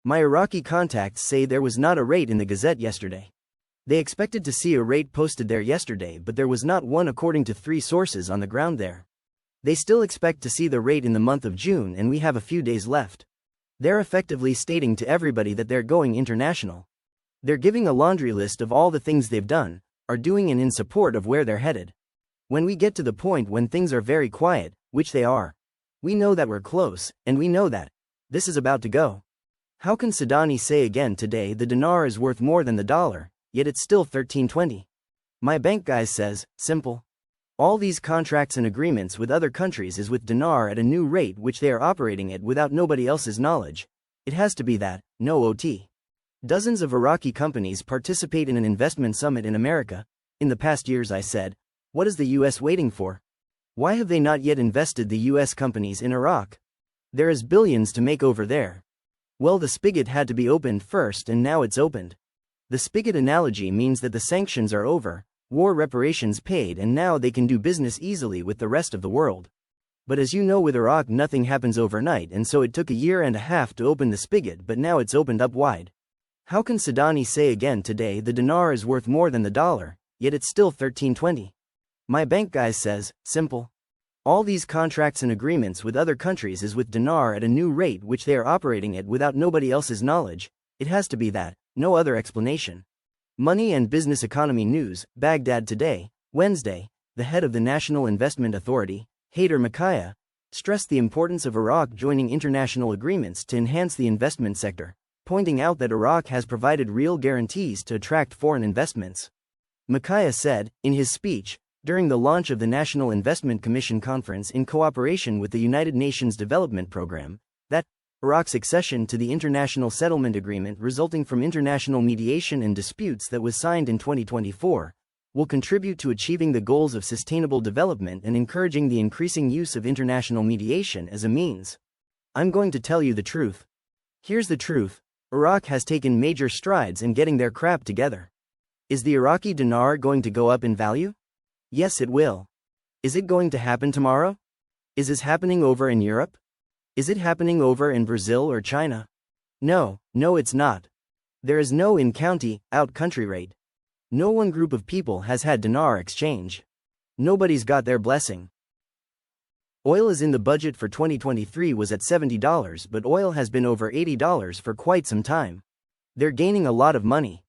My Iraqi contacts say there was not a rate in the Gazette yesterday. They expected to see a rate posted there yesterday, but there was not one according to 3 sources on the ground there. They still expect to see the rate in the month of June, and we have a few days left. They're effectively stating to everybody that they're going international. They're giving a laundry list of all the things they've done, are doing, and in support of where they're headed. When we get to the point when things are very quiet, which they are, we know that we're close, and we know that this is about to go. How can Sadani say again today the dinar is worth more than the dollar, yet it's still 1320? My bank guy says, simple. All these contracts and agreements with other countries is with dinar at a new rate which they are operating at without nobody else's knowledge. It has to be that, no OT. Dozens of Iraqi companies participate in an investment summit in America. In the past years, I said, what is the US waiting for? Why have they not yet invested the US companies in Iraq? There is billions to make over there. Well, the spigot had to be opened first, and now it's opened. The spigot analogy means that the sanctions are over, war reparations paid, and now they can do business easily with the rest of the world. But as you know, with Iraq nothing happens overnight, and so it took a year and a half to open the spigot, but now it's opened up wide. How can Sadani say again today the dinar is worth more than the dollar, yet it's still 1320? My bank guy says, simple. All these contracts and agreements with other countries is with dinar at a new rate which they are operating at without nobody else's knowledge. It has to be that, no other explanation. Money and Business Economy News, Baghdad today, Wednesday. The head of the National Investment Authority, Haider Makaya, stressed the importance of Iraq joining international agreements to enhance the investment sector, pointing out that Iraq has provided real guarantees to attract foreign investments. Makaya said, in his speech, during the launch of the National Investment Commission Conference in cooperation with the United Nations Development Programme, that Iraq's accession to the International Settlement Agreement resulting from international mediation and disputes that was signed in 2024, will contribute to achieving the goals of sustainable development and encouraging the increasing use of international mediation as a means. I'm going to tell you the truth. Here's the truth. Iraq has taken major strides in getting their crap together. Is the Iraqi dinar going to go up in value? Yes, it will. Is it going to happen tomorrow? Is this happening over in Europe? Is it happening over in Brazil or China? No, it's not. There is no in-county, out-country rate. No one group of people has had dinar exchange. Nobody's got their blessing. Oil is in the budget for 2023 was at $70, but oil has been over $80 for quite some time. They're gaining a lot of money.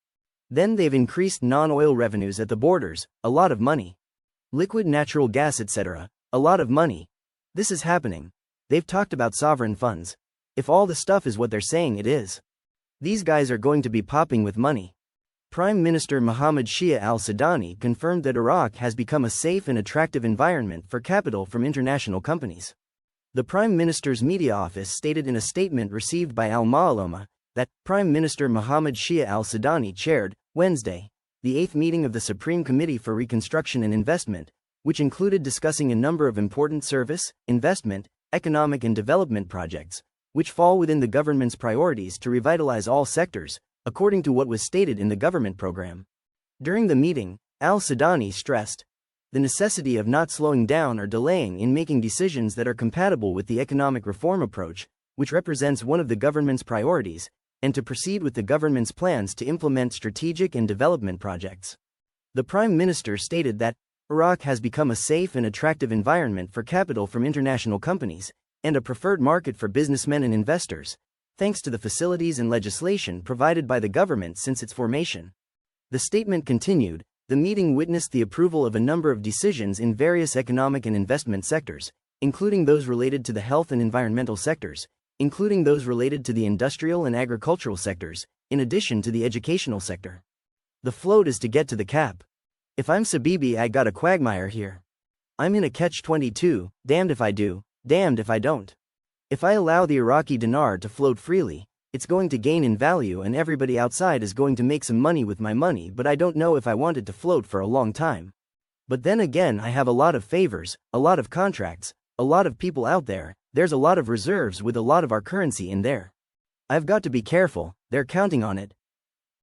Then they've increased non-oil revenues at the borders, a lot of money. Liquid natural gas, etc., a lot of money. This is happening. They've talked about sovereign funds. If all the stuff is what they're saying it is, these guys are going to be popping with money. Prime Minister Mohammed Shia al-Sudani confirmed that Iraq has become a safe and attractive environment for capital from international companies. The Prime Minister's media office stated in a statement received by Al-Ma'aluma that Prime Minister Mohammed Shia al-Sudani chaired, Wednesday, the 8th meeting of the Supreme Committee for Reconstruction and Investment, which included discussing a number of important service, investment, economic and development projects, which fall within the government's priorities to revitalize all sectors, according to what was stated in the government program. During the meeting, al-Sudani stressed the necessity of not slowing down or delaying in making decisions that are compatible with the economic reform approach, which represents one of the government's priorities, and to proceed with the government's plans to implement strategic and development projects. The Prime Minister stated that Iraq has become a safe and attractive environment for capital from international companies, and a preferred market for businessmen and investors, thanks to the facilities and legislation provided by the government since its formation. The statement continued, the meeting witnessed the approval of a number of decisions in various economic and investment sectors, including those related to the health and environmental sectors, including those related to the industrial and agricultural sectors, in addition to the educational sector. The float is to get to the cap. If I'm Sabibi, I got a quagmire here. I'm in a catch-22, damned if I do, damned if I don't. If I allow the Iraqi dinar to float freely, it's going to gain in value and everybody outside is going to make some money with my money, but I don't know if I want it to float for a long time. But then again, I have a lot of favors, a lot of contracts, a lot of people out there, there's a lot of reserves with a lot of our currency in there. I've got to be careful, they're counting on it.